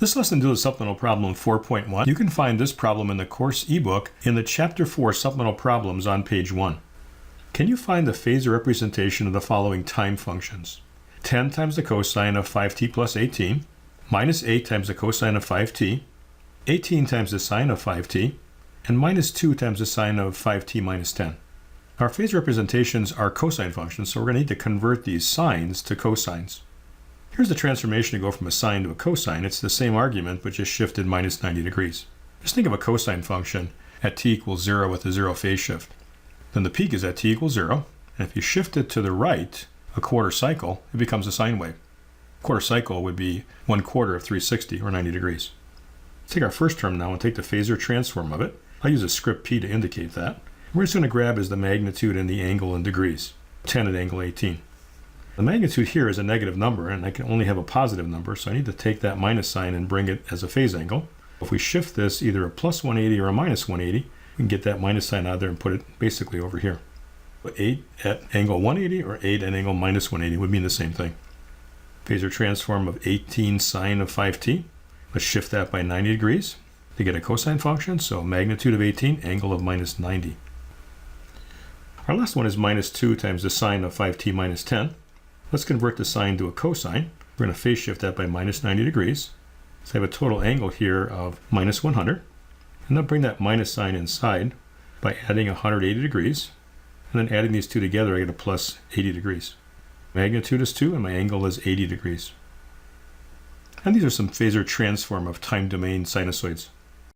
This lesson deals with supplemental problem 4.1. You can find this problem in the course ebook in the Chapter 4 Supplemental Problems on page 1. Can you find the phasor representation of the following time functions? 10 times the cosine of 5t plus 18, minus 8 times the cosine of 5t, 18 times the sine of 5t, and minus 2 times the sine of 5t minus 10. Our phasor representations are cosine functions, so we're going to need to convert these sines to cosines. Here's the transformation to go from a sine to a cosine. It's the same argument, but just shifted minus 90 degrees. Just think of a cosine function at t equals 0 with a 0 phase shift. Then the peak is at t equals 0, and if you shift it to the right a quarter cycle, it becomes a sine wave. A quarter cycle would be 1/4 of 360, or 90 degrees. Let's take our first term now and take the phasor transform of it. I'll use a script p to indicate that. We're just going to grab as the magnitude and the angle in degrees, 10 at angle 18. The magnitude here is a negative number, and I can only have a positive number, so I need to take that minus sign and bring it as a phase angle. If we shift this either a plus 180 or a minus 180, we can get that minus sign out there and put it basically over here. 8 at angle 180 or 8 at angle minus 180 would mean the same thing. Phasor transform of 18 sine of 5t. Let's shift that by 90 degrees to get a cosine function, so magnitude of 18, angle of minus 90. Our last one is minus 2 times the sine of 5t minus 10. Let's convert the sine to a cosine. We're going to phase shift that by minus 90 degrees. So I have a total angle here of minus 100. And then bring that minus sign inside by adding 180 degrees. And then adding these two together, I get a plus 80 degrees. Magnitude is 2 and my angle is 80 degrees. And these are some phasor transform of time domain sinusoids.